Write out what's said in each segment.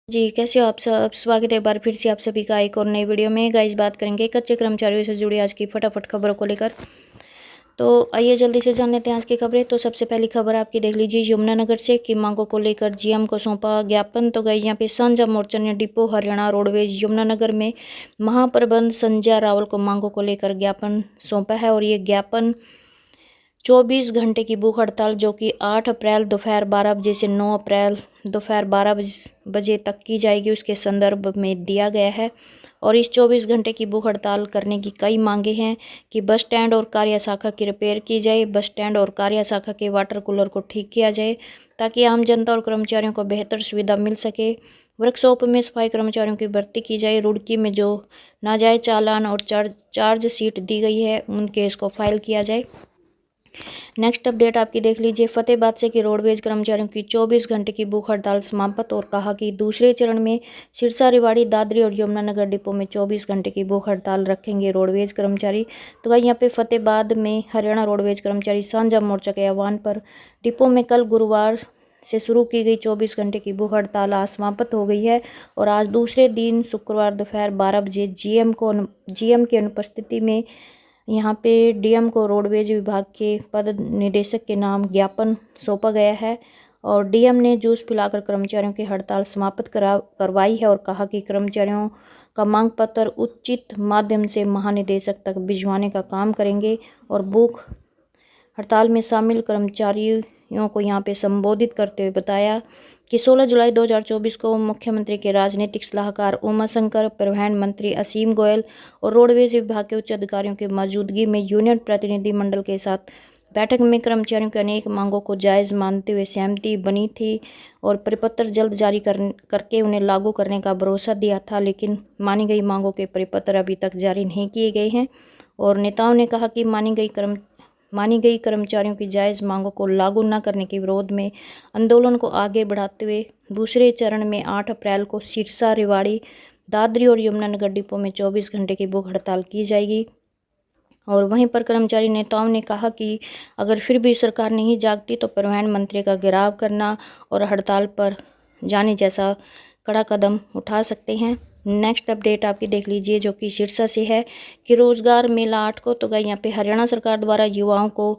जी, कैसे हो आप सब? स्वागत है एक बार फिर से आप सभी का एक और नई वीडियो में। गाइस बात करेंगे कच्चे कर्मचारियों से जुड़ी आज की फटाफट खबरों को लेकर। तो आइए जल्दी से जान लेते हैं आज की खबरें। तो सबसे पहली खबर आपकी देख लीजिए यमुनानगर से कि मांगों को लेकर जीएम को सौंपा ज्ञापन। तो गाइस यहाँ पे साझा मोर्चा ने डिपो हरियाणा रोडवेज यमुनानगर में महाप्रबंध संजय रावल को मांगों को लेकर ज्ञापन सौंपा है। और ये ज्ञापन 24 घंटे की भूख हड़ताल जो कि 8 अप्रैल दोपहर 12 बजे से 9 अप्रैल दोपहर 12 बजे तक की जाएगी, उसके संदर्भ में दिया गया है। और इस 24 घंटे की भूख हड़ताल करने की कई मांगे हैं कि बस स्टैंड और कार्य शाखा की रिपेयर की जाए, बस स्टैंड और कार्य शाखा के वाटर कूलर को ठीक किया जाए ताकि आम जनता और कर्मचारियों को बेहतर सुविधा मिल सके। वर्कशॉप में सफाई कर्मचारियों की भर्ती की जाए। रुड़की में जो नाजायज चालान और चार्ज शीट दी गई है उनके इसको फाइल किया जाए। नेक्स्ट अपडेट आपकी देख लीजिए फतेहाबाद से कि रोडवेज कर्मचारियों की 24 घंटे की भूख हड़ताल समाप्त। और कहा कि दूसरे चरण में सिरसा रेवाड़ी दादरी और यमुनानगर डिपो में 24 घंटे की भूख हड़ताल रखेंगे रोडवेज कर्मचारी। तो भाई यहाँ पे फतेहाबाद में हरियाणा रोडवेज कर्मचारी साझा मोर्चा के आह्वान पर डिपो में कल गुरुवार से शुरू की गई 24 घंटे की भूख हड़ताल आज समाप्त हो गई है। और आज दूसरे दिन शुक्रवार दोपहर 12 बजे जीएम की अनुपस्थिति में यहाँ पे डीएम को रोडवेज विभाग के पद निदेशक के नाम ज्ञापन सौंपा गया है। और डीएम ने जूस पिलाकर कर्मचारियों की हड़ताल समाप्त करवाई है और कहा कि कर्मचारियों का मांग पत्र उचित माध्यम से महानिदेशक तक भिजवाने का काम करेंगे। और भूख हड़ताल में शामिल कर्मचारियों को यहाँ पे संबोधित करते हुए बताया कि 16 जुलाई 2024 को मुख्यमंत्री के राजनीतिक सलाहकार उमाशंकर, परिवहन मंत्री असीम गोयल और रोडवेज विभाग के उच्च अधिकारियों की मौजूदगी में यूनियन प्रतिनिधि मंडल के साथ बैठक में कर्मचारियों की अनेक मांगों को जायज़ मानते हुए सहमति बनी थी और परिपत्र जल्द जारी करके उन्हें लागू करने का भरोसा दिया था। लेकिन मानी गई मांगों के परिपत्र अभी तक जारी नहीं किए गए हैं। और नेताओं ने कहा कि मानी गई कर्मचारियों की जायज़ मांगों को लागू न करने के विरोध में आंदोलन को आगे बढ़ाते हुए दूसरे चरण में 8 अप्रैल को सिरसा रेवाड़ी दादरी और यमुनानगर डिपो में 24 घंटे की भूख हड़ताल की जाएगी। और वहीं पर कर्मचारी नेताओं ने कहा कि अगर फिर भी सरकार नहीं जागती तो परिवहन मंत्री का घेराव करना और हड़ताल पर जाने जैसा कड़ा कदम उठा सकते हैं। नेक्स्ट अपडेट आपकी देख लीजिए जो कि सिरसा से है कि रोजगार मेला 8 को। तो गई यहाँ पे हरियाणा सरकार द्वारा युवाओं को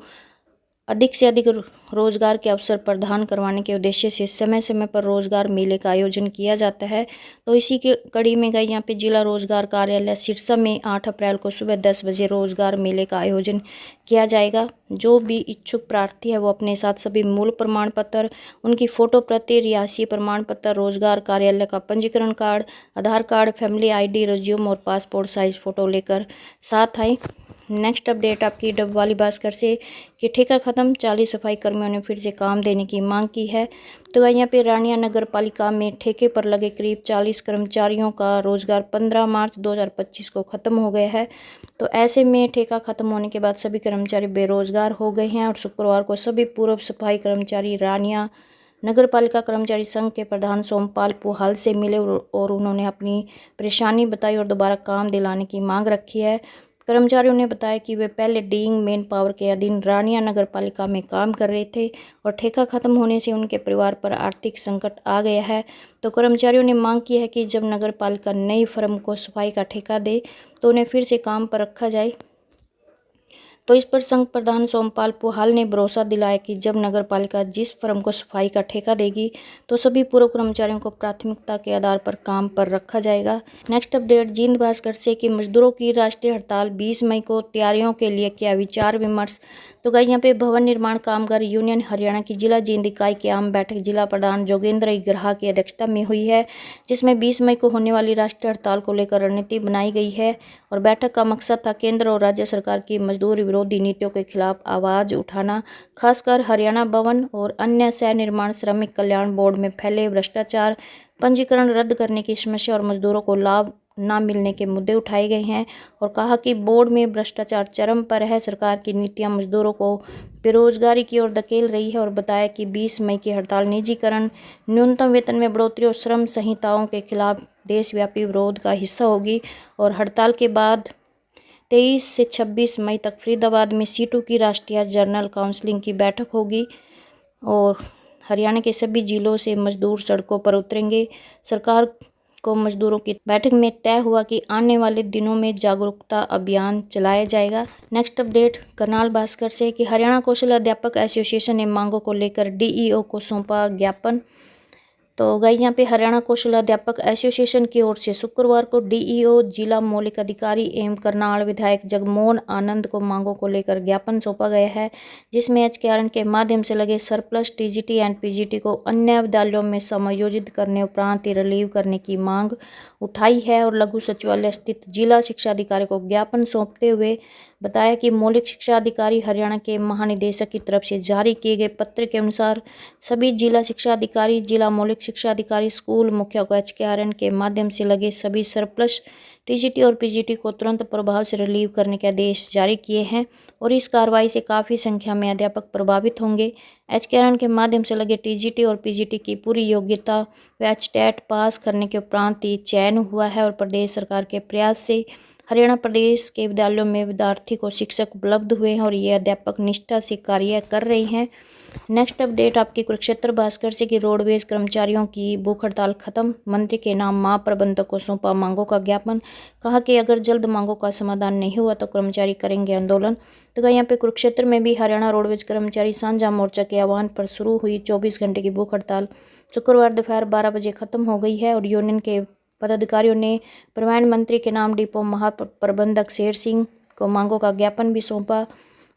अधिक से अधिक रोजगार के अवसर प्रदान करवाने के उद्देश्य से समय समय पर रोजगार मेले का आयोजन किया जाता है। तो इसी के कड़ी में गई यहाँ पे जिला रोजगार कार्यालय सिरसा में 8 अप्रैल को सुबह 10 बजे रोजगार मेले का आयोजन किया जाएगा। जो भी इच्छुक प्रार्थी है वो अपने साथ सभी मूल प्रमाण पत्र, उनकी फोटो प्रति, रिहायशी प्रमाण पत्र, रोजगार कार्यालय का पंजीकरण कार्ड, आधार कार्ड, फैमिली ID, रिज्यूम और पासपोर्ट साइज फोटो लेकर साथ आए। नेक्स्ट अपडेट आपकी डबवाली भास्कर से कि ठेका खत्म, 40 सफाई कर्मियों ने फिर से काम देने की मांग की है। तो यहाँ पे रानिया नगर पालिका में ठेके पर लगे करीब 40 कर्मचारियों का रोजगार 15 मार्च 2025 को खत्म हो गया है। तो ऐसे में ठेका खत्म होने के बाद सभी कर्मचारी बेरोजगार हो गए हैं। और शुक्रवार को सभी पूर्व सफाई कर्मचारी रानिया नगर पालिका कर्मचारी संघ के प्रधान सोमपाल पुहाल से मिले और उन्होंने अपनी परेशानी बताई और दोबारा काम दिलाने की मांग रखी है। कर्मचारियों ने बताया कि वे पहले डीइंग मैन पावर के अधीन रानिया नगर पालिका में काम कर रहे थे और ठेका खत्म होने से उनके परिवार पर आर्थिक संकट आ गया है। तो कर्मचारियों ने मांग की है कि जब नगर पालिका नई फर्म को सफाई का ठेका दे तो उन्हें फिर से काम पर रखा जाए। तो इस पर संघ प्रधान सोमपाल पुहाल ने भरोसा दिलाया कि जब नगर पालिका जिस फर्म को सफाई का ठेका देगी तो सभी पूर्व कर्मचारियों को प्राथमिकता के आधार पर काम पर रखा जाएगा। नेक्स्ट अपडेट जींद भास्कर से कि मजदूरों की राष्ट्रीय हड़ताल 20 मई को, तैयारियों के लिए किया विचार विमर्श। तो गाइस यहाँ पे भवन निर्माण कामगार यूनियन हरियाणा की जिला जींद इकाई की आम बैठक जिला प्रधान जोगेंद्र इग्रहा की अध्यक्षता में हुई है, जिसमें 20 मई को होने वाली राष्ट्रीय हड़ताल को लेकर रणनीति बनाई गई है। और बैठक का मकसद था केंद्र और राज्य सरकार की मजदूर विरोधी नीतियों के खिलाफ आवाज उठाना, खासकर हरियाणा भवन और अन्य शहर निर्माण श्रमिक कल्याण बोर्ड में फैले भ्रष्टाचार, पंजीकरण रद्द करने की समस्या और मजदूरों को लाभ न मिलने के मुद्दे उठाए गए हैं। और कहा कि बोर्ड में भ्रष्टाचार चरम पर है, सरकार की नीतियां मजदूरों को बेरोजगारी की ओर धकेल रही है। और बताया कि 20 मई की हड़ताल निजीकरण, न्यूनतम वेतन में बढ़ोतरी और श्रम संहिताओं के खिलाफ देशव्यापी विरोध का हिस्सा होगी। और हड़ताल के बाद 23 से 26 मई तक फरीदाबाद में C2 की राष्ट्रीय जर्नल काउंसिलिंग की बैठक होगी। और हरियाणा के सभी जिलों से मजदूर सड़कों पर उतरेंगे। सरकार को मजदूरों की बैठक में तय हुआ कि आने वाले दिनों में जागरूकता अभियान चलाया जाएगा। नेक्स्ट अपडेट करनाल भास्कर से कि हरियाणा कौशल अध्यापक एसोसिएशन ने मांगों को लेकर डीईओ को सौंपा ज्ञापन। तो गाइस यहाँ पे हरियाणा कौशल अध्यापक एसोसिएशन की ओर से शुक्रवार को डीईओ जिला मौलिक अधिकारी एवं करनाल विधायक जगमोहन आनंद को मांगों को लेकर ज्ञापन सौंपा गया है, जिसमें एचकेआरएन के माध्यम से लगे सरप्लस टीजीटी एंड पीजीटी को अन्य विद्यालयों में समायोजित करने उपरांत रिलीव करने की मांग उठाई है। और लघु सचिवालय स्थित जिला शिक्षा अधिकारी को ज्ञापन सौंपते हुए बताया कि मौलिक शिक्षा अधिकारी हरियाणा के महानिदेशक की तरफ से जारी किए गए पत्र के अनुसार सभी जिला शिक्षा अधिकारी, जिला मौलिक शिक्षा अधिकारी, स्कूल मुखिया को एचकेआरएन के माध्यम से लगे सभी सरप्लस टीजीटी और पीजीटी को तुरंत प्रभाव से रिलीव करने के आदेश जारी किए हैं और इस कार्रवाई से काफ़ी संख्या में अध्यापक प्रभावित होंगे। एचकेआरएन के माध्यम से लगे टीजीटी और पीजीटी की पूरी योग्यता व एचटेट पास करने के उपरांत ही चयन हुआ है और प्रदेश सरकार के प्रयास से हरियाणा प्रदेश के विद्यालयों में विद्यार्थी को शिक्षक उपलब्ध हुए हैं और ये अध्यापक निष्ठा से कार्य कर रहे हैं। नेक्स्ट अपडेट आपकी कुरुक्षेत्र भास्कर से कि रोडवेज कर्मचारियों की भूख हड़ताल खत्म, मंत्री के नाम महाप्रबंधक को सौंपा मांगों का ज्ञापन। कहा कि अगर जल्द मांगों का समाधान नहीं हुआ तो कर्मचारी करेंगे आंदोलन। तो यहाँ पे कुरुक्षेत्र में भी हरियाणा रोडवेज कर्मचारी साझा मोर्चा के आह्वान पर शुरू हुई 24 घंटे की भूख हड़ताल शुक्रवार दोपहर 12 बजे खत्म हो गई है और यूनियन के पदाधिकारियों ने परिवहन मंत्री के नाम डिपो महाप्रबंधक शेर सिंह को मांगों का ज्ञापन भी सौंपा।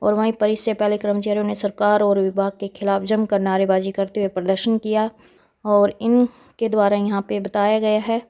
और वहीं पर इससे पहले कर्मचारियों ने सरकार और विभाग के खिलाफ जमकर नारेबाजी करते हुए प्रदर्शन किया और इनके द्वारा यहाँ पे बताया गया है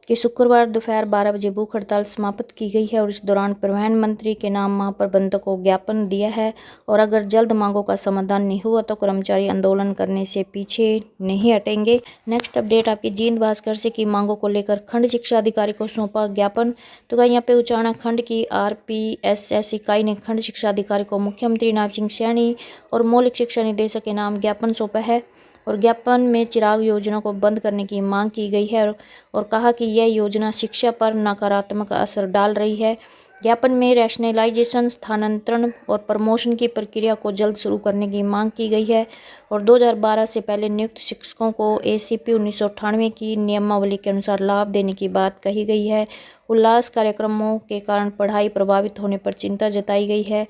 कि शुक्रवार दोपहर 12 बजे भूख हड़ताल समाप्त की गई है और इस दौरान परिवहन मंत्री के नाम महाप्रबंधक को ज्ञापन दिया है और अगर जल्द मांगों का समाधान नहीं हुआ तो कर्मचारी आंदोलन करने से पीछे नहीं हटेंगे। नेक्स्ट अपडेट आपकी जींद भास्कर से की मांगों को लेकर खंड शिक्षा अधिकारी को सौंपा ज्ञापन। तो यहाँ पे उचाना खंड की आरपीएसएस इकाई ने खंड शिक्षा अधिकारी को मुख्यमंत्री नायब सिंह सैनी और मौलिक शिक्षा निदेशक के नाम ज्ञापन सौंपा है और ज्ञापन में चिराग योजना को बंद करने की मांग की गई है और कहा कि यह योजना शिक्षा पर नकारात्मक असर डाल रही है। ज्ञापन में रैशनलाइजेशन, स्थानांतरण और प्रमोशन की प्रक्रिया को जल्द शुरू करने की मांग की गई है और 2012 से पहले नियुक्त शिक्षकों को एसीपी 1998 की नियमावली के अनुसार लाभ देने की बात कही गई है। उल्लास कार्यक्रमों के कारण पढ़ाई प्रभावित होने पर चिंता जताई गई है।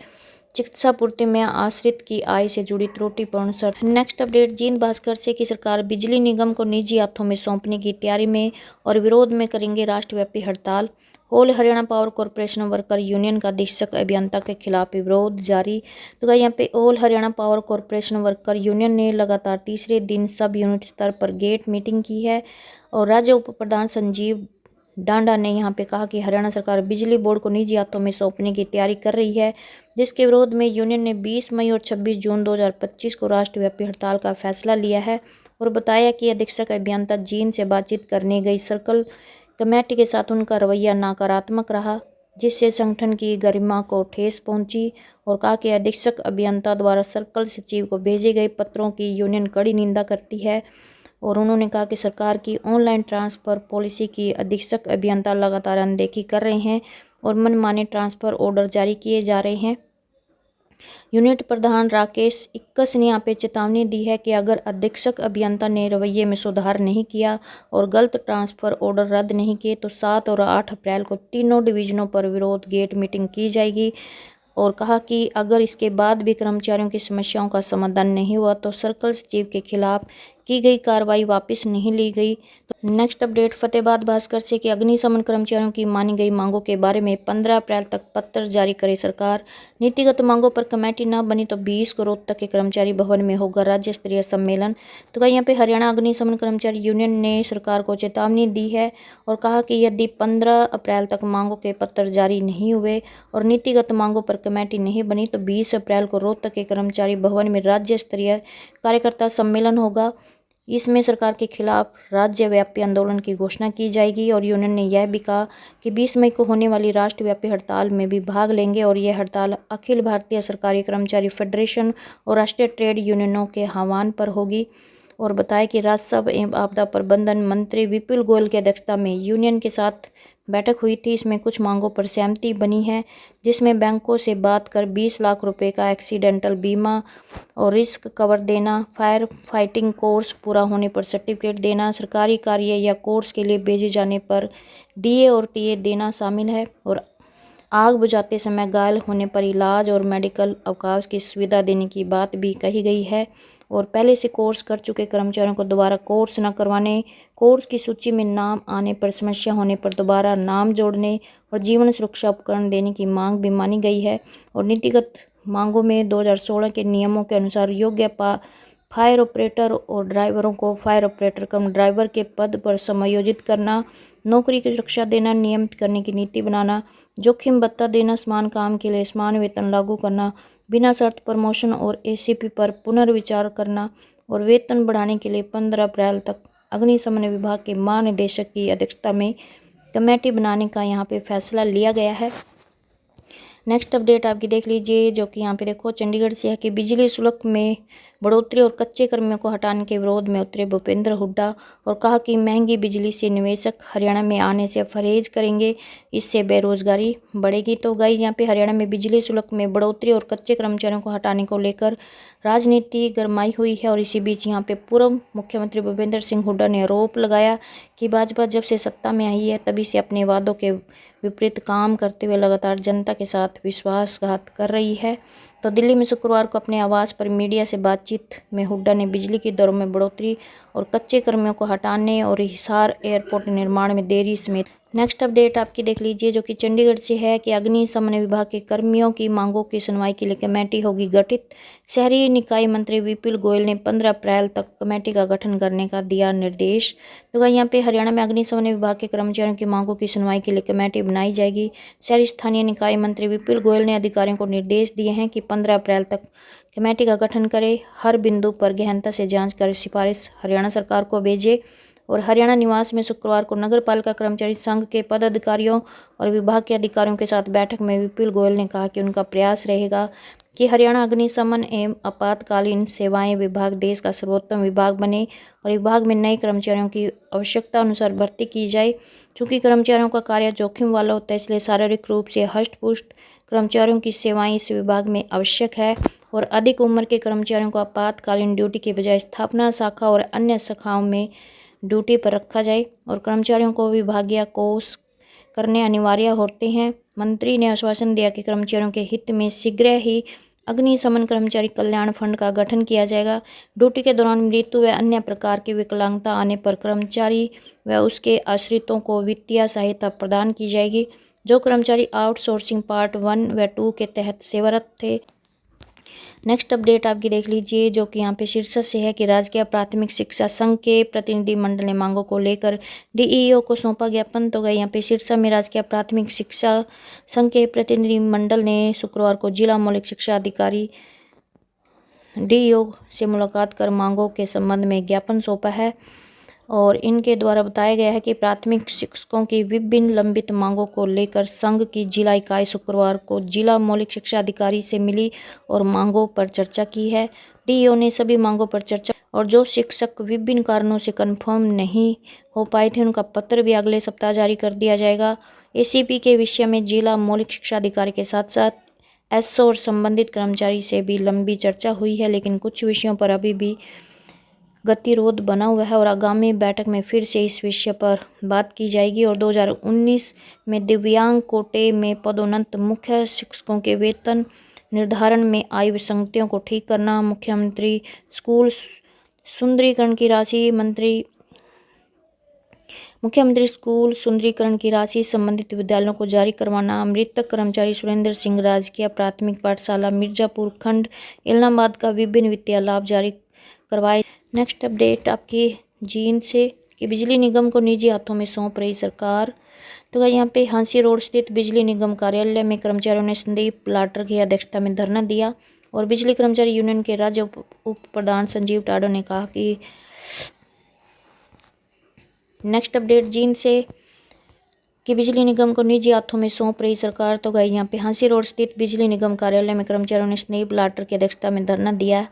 चिकित्सा पूर्ति में आश्रित की आय से जुड़ी त्रुटिपूर्ण शर्त। नेक्स्ट अपडेट जींद भास्कर से कि सरकार बिजली निगम को निजी हाथों में सौंपने की तैयारी में और विरोध में करेंगे राष्ट्रव्यापी हड़ताल। All Haryana power corporation worker union का अधीक्षक अभियंता के खिलाफ विरोध जारी। तो यहाँ पे all Haryana power corporation worker union ने लगातार तीसरे दिन सब यूनिट स्तर पर गेट मीटिंग की है और राज्य उप प्रधान संजीव डांडा ने यहाँ पे कहा कि हरियाणा सरकार बिजली बोर्ड को निजी हाथों में सौंपने की तैयारी कर रही है, जिसके विरोध में यूनियन ने 20 मई और 26 जून 2025 को राष्ट्रव्यापी हड़ताल का फैसला लिया है और बताया कि अधीक्षक अभियंता जींद से बातचीत करने गई सर्कल कमेटी के साथ उनका रवैया नकारात्मक रहा, जिससे संगठन की गरिमा को ठेस पहुंची और कहा कि अधीक्षक अभियंता द्वारा सर्कल सचिव को भेजे गए पत्रों की यूनियन कड़ी निंदा करती है और उन्होंने कहा कि सरकार की ऑनलाइन ट्रांसफ़र पॉलिसी की अधीक्षक अभियंता लगातार अनदेखी कर रहे हैं और मनमाने ट्रांसफ़र ऑर्डर जारी किए जा रहे हैं। यूनिट प्रधान राकेश इक्कस ने यहाँ पे चेतावनी दी है कि अगर अधीक्षक अभियंता ने रवैये में सुधार नहीं किया और गलत ट्रांसफ़र ऑर्डर रद्द नहीं किए तो 7 और 8 अप्रैल को तीनों डिवीज़नों पर विरोध गेट मीटिंग की जाएगी और कहा कि अगर इसके बाद भी कर्मचारियों की समस्याओं का समाधान नहीं हुआ तो सर्कल सचिव के खिलाफ की गई कार्रवाई वापस नहीं ली गई। तो नेक्स्ट अपडेट फतेहाबाद भास्कर से कि अग्निशमन कर्मचारियों की मानी गई मांगों के बारे में 15 अप्रैल तक पत्र जारी करे सरकार। नीतिगत मांगों पर कमेटी न बनी तो 20 को रोहतक के कर्मचारी भवन में होगा राज्य स्तरीय सम्मेलन। तो यहाँ पे हरियाणा अग्निशमन कर्मचारी यूनियन ने सरकार को चेतावनी दी है और कहा कि यदि 15 अप्रैल तक मांगों के पत्र जारी नहीं हुए और नीतिगत मांगों पर कमेटी नहीं बनी तो 20 अप्रैल को रोहतक के कर्मचारी भवन में राज्य स्तरीय कार्यकर्ता सम्मेलन होगा। इसमें सरकार के खिलाफ राज्यव्यापी आंदोलन की घोषणा की जाएगी और यूनियन ने यह भी कहा कि 20 मई को होने वाली राष्ट्रव्यापी हड़ताल में भी भाग लेंगे और यह हड़ताल अखिल भारतीय सरकारी कर्मचारी फेडरेशन और राष्ट्रीय ट्रेड यूनियनों के आह्वान पर होगी। और बताया कि राजस्व एवं आपदा प्रबंधन मंत्री विपुल गोयल की अध्यक्षता में यूनियन के साथ बैठक हुई थी। इसमें कुछ मांगों पर सहमति बनी है, जिसमें बैंकों से बात कर 20 लाख रुपए का एक्सीडेंटल बीमा और रिस्क कवर देना, फायर फाइटिंग कोर्स पूरा होने पर सर्टिफिकेट देना, सरकारी कार्य या कोर्स के लिए भेजे जाने पर डीए और टीए देना शामिल है और आग बुझाते समय घायल होने पर इलाज और मेडिकल अवकाश की सुविधा देने की बात भी कही गई है। और पहले से कोर्स कर चुके कर्मचारियों को दोबारा कोर्स न करवाने, कोर्स की सूची में नाम आने पर समस्या होने पर दोबारा नाम जोड़ने और जीवन सुरक्षा उपकरण देने की मांग भी मानी गई है। और नीतिगत मांगों में 2016 के नियमों के अनुसार योग्य फायर ऑपरेटर और ड्राइवरों को फायर ऑपरेटर कम ड्राइवर के पद पर समायोजित करना, नौकरी की सुरक्षा देना, नियमित करने की नीति बनाना, जोखिम भत्ता देना, समान काम के लिए समान वेतन लागू करना, बिना शर्त प्रमोशन और एसीपी पर पुनर्विचार करना और वेतन बढ़ाने के लिए 15 अप्रैल तक अग्निशमन विभाग के महानिदेशक की अध्यक्षता में कमेटी बनाने का यहाँ पे फैसला लिया गया है। नेक्स्ट अपडेट आपकी देख लीजिए, जो कि यहाँ पे देखो चंडीगढ़ से है कि बिजली शुल्क में बढ़ोतरी और कच्चे कर्मियों को हटाने के विरोध में उतरे भूपेंद्र हुड्डा और कहा कि महंगी बिजली से निवेशक हरियाणा में आने से परहेज करेंगे, इससे बेरोजगारी बढ़ेगी। तो गाइस यहाँ पे हरियाणा में बिजली शुल्क में बढ़ोतरी और कच्चे कर्मचारियों को हटाने को लेकर राजनीति गरमाई हुई है और इसी बीच यहाँ पे पूर्व मुख्यमंत्री भूपेंद्र सिंह हुड्डा ने आरोप लगाया कि भाजपा जब से सत्ता में आई है तभी से अपने वादों के विपरीत काम करते हुए लगातार जनता के साथ विश्वासघात कर रही है। तो दिल्ली में शुक्रवार को अपने आवास पर मीडिया से बातचीत में हुड्डा ने बिजली की दरों में बढ़ोतरी और कच्चे कर्मियों को हटाने और हिसार एयरपोर्ट निर्माण में देरी समेत नेक्स्ट अपडेट आपकी देख लीजिए, जो कि चंडीगढ़ से है कि अग्निशमन विभाग के कर्मियों की मांगों की सुनवाई के लिए कमेटी होगी गठित। शहरी निकाय मंत्री विपुल गोयल ने 15 अप्रैल तक कमेटी का गठन करने का दिया निर्देश। तो यहाँ पे हरियाणा में अग्निशमन विभाग के कर्मचारियों की मांगों की सुनवाई के लिए कमेटी बनाई जाएगी। शहरी स्थानीय निकाय मंत्री विपुल गोयल ने अधिकारियों को निर्देश दिए हैं कि 15 अप्रैल तक कमेटी का गठन करे, हर बिंदु पर गहनता से जाँच कर सिफारिश हरियाणा सरकार को भेजे। और हरियाणा निवास में शुक्रवार को नगर पालिका कर्मचारी संघ के पदाधिकारियों और विभाग के अधिकारियों के साथ बैठक में विपुल गोयल ने कहा कि उनका प्रयास रहेगा कि हरियाणा अग्निशमन एवं आपातकालीन सेवाएं विभाग देश का सर्वोत्तम विभाग बने और विभाग में नए कर्मचारियों की आवश्यकता अनुसार भर्ती की जाए। चूँकि कर्मचारियों का कार्य जोखिम वाला होता है, इसलिए शारीरिक रूप से हष्ट-पुष्ट कर्मचारियों की सेवाएं इस विभाग में आवश्यक है और अधिक उम्र के कर्मचारियों को आपातकालीन ड्यूटी के बजाय स्थापना शाखा और अन्य शाखाओं में ड्यूटी पर रखा जाए और कर्मचारियों को विभागीय कोर्स करने अनिवार्य होते हैं। मंत्री ने आश्वासन दिया कि कर्मचारियों के हित में शीघ्र ही अग्निशमन कर्मचारी कल्याण फंड का गठन किया जाएगा। ड्यूटी के दौरान मृत्यु व अन्य प्रकार की विकलांगता आने पर कर्मचारी व उसके आश्रितों को वित्तीय सहायता प्रदान की जाएगी। जो कर्मचारी आउटसोर्सिंग पार्ट 1 व 2 के तहत सेवारत थे। नेक्स्ट अपडेट आपकी देख लीजिए, जो कि यहाँ पे शीर्षक से है कि राजकीय प्राथमिक शिक्षा संघ के प्रतिनिधि मंडल ने मांगों को लेकर डीईओ को सौंपा ज्ञापन। तो गए यहाँ पे शीर्षक में राजकीय प्राथमिक शिक्षा संघ के प्रतिनिधि मंडल ने शुक्रवार को जिला मौलिक शिक्षा अधिकारी डीईओ से मुलाकात कर मांगों के संबंध में ज्ञापन सौंपा है और इनके द्वारा बताया गया है कि प्राथमिक शिक्षकों की विभिन्न लंबित मांगों को लेकर संघ की जिला इकाई शुक्रवार को जिला मौलिक शिक्षा अधिकारी से मिली और मांगों पर चर्चा की है। डीईओ ने सभी मांगों पर चर्चा और जो शिक्षक विभिन्न कारणों से कंफर्म नहीं हो पाए थे उनका पत्र भी अगले सप्ताह जारी कर दिया जाएगा। एसीपी के विषय में जिला मौलिक शिक्षा अधिकारी के साथ साथ एसओ और संबंधित कर्मचारी से भी लंबी चर्चा हुई है, लेकिन कुछ विषयों पर अभी भी गतिरोध बना हुआ है और आगामी बैठक में फिर से इस विषय पर बात की जाएगी। और 2019 में दिव्यांग कोटे में पदोन्नत मुख्य शिक्षकों के वेतन निर्धारण में आई विसंगतियों को ठीक करना, मुख्यमंत्री स्कूल सुंदरीकरण की राशि संबंधित विद्यालयों को जारी करवाना, मृतक कर्मचारी सुरेंद्र सिंह राजकीय प्राथमिक पाठशाला मिर्जापुर खंड इलाहाबाद का विभिन्न वित्तीय लाभ जारी करवाए। नेक्स्ट अपडेट आपकी जींद से कि बिजली निगम को निजी हाथों में सौंप रही सरकार। तो यहाँ पे हांसी रोड स्थित बिजली निगम कार्यालय में कर्मचारियों ने संदीप लाटर की अध्यक्षता में धरना दिया और बिजली कर्मचारी यूनियन के राज्य उप प्रधान संजीव टाडो ने कहा कि नेक्स्ट अपडेट जींद से कि बिजली निगम को निजी हाथों में सौंप रही सरकार। तो यहाँ पे हांसी रोड स्थित बिजली निगम कार्यालय में कर्मचारियों ने संदीप लाटर की अध्यक्षता में धरना दिया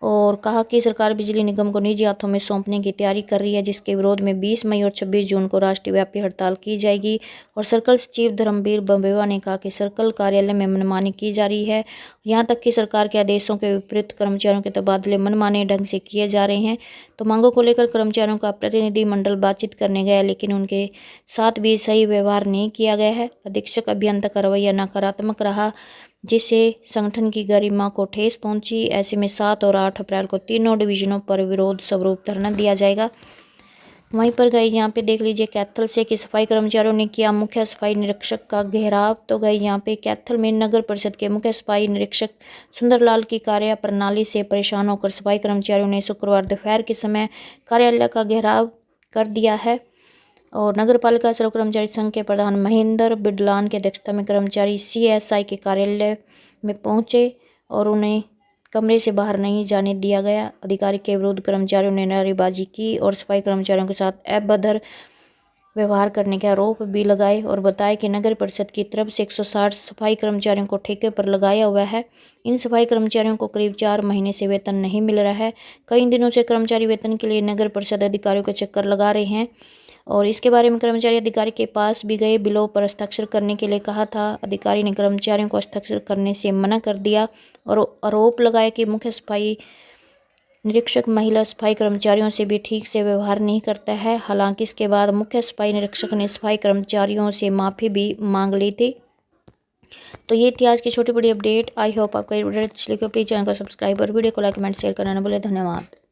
और कहा कि सरकार बिजली निगम को निजी हाथों में सौंपने की तैयारी कर रही है, जिसके विरोध में 20 मई और 26 जून को राष्ट्रीय व्यापी हड़ताल की जाएगी। और सर्कल सचिव धर्मवीर बम्बेवा ने कहा कि सर्कल कार्यालय में मनमानी की जा रही है, यहाँ तक कि सरकार के आदेशों के विपरीत कर्मचारियों के तबादले मनमाने ढंग से किए जा रहे हैं। तो मांगों को लेकर कर्मचारियों का प्रतिनिधिमंडल बातचीत करने गया, लेकिन उनके साथ भी सही व्यवहार नहीं किया गया है। अधीक्षक अभियंता का रवैया नकारात्मक रहा, जिससे संगठन की गरिमा को ठेस पहुंची। ऐसे में 7 और 8 अप्रैल को तीनों डिवीजनों पर विरोध स्वरूप धरना दिया जाएगा। वहीं पर गई यहाँ पे देख लीजिए कैथल से कि सफाई कर्मचारियों ने किया मुख्य सफाई निरीक्षक का घेराव। तो गई यहाँ पे कैथल में नगर परिषद के मुख्य सफाई निरीक्षक सुंदरलाल की कार्य प्रणाली से परेशान होकर सफाई कर्मचारियों ने शुक्रवार दोपहर के समय कार्यालय का घेराव कर दिया है। और नगर पालिका सर्व कर्मचारी संघ के प्रधान महेंद्र बिडलान की अध्यक्षता में कर्मचारी CSI के कार्यालय में पहुंचे और उन्हें कमरे से बाहर नहीं जाने दिया गया। अधिकारी के विरुद्ध कर्मचारियों ने नारेबाजी की और सफाई कर्मचारियों के साथ अभद्र व्यवहार करने के आरोप भी लगाए और बताया कि नगर परिषद की तरफ से 160 सफाई कर्मचारियों को ठेके पर लगाया हुआ है। इन सफाई कर्मचारियों को करीब 4 महीने से वेतन नहीं मिल रहा है। कई दिनों से कर्मचारी वेतन के लिए नगर परिषद अधिकारियों के चक्कर लगा रहे हैं और इसके बारे में कर्मचारी अधिकारी के पास भी गए, बिलों पर हस्ताक्षर करने के लिए कहा था। अधिकारी ने कर्मचारियों को हस्ताक्षर करने से मना कर दिया और आरोप लगाया कि मुख्य सफाई निरीक्षक महिला सफाई कर्मचारियों से भी ठीक से व्यवहार नहीं करता है। हालांकि इसके बाद मुख्य सफाई निरीक्षक ने सफाई कर्मचारियों से माफ़ी भी मांग ली थी। तो ये थी आज की छोटी बड़ी अपडेट। आई होप आपको ये वीडियो अच्छी लगी। प्लीज़ चैनल को सब्सक्राइब और वीडियो को लाइक कमेंट शेयर करना न भूलें। धन्यवाद।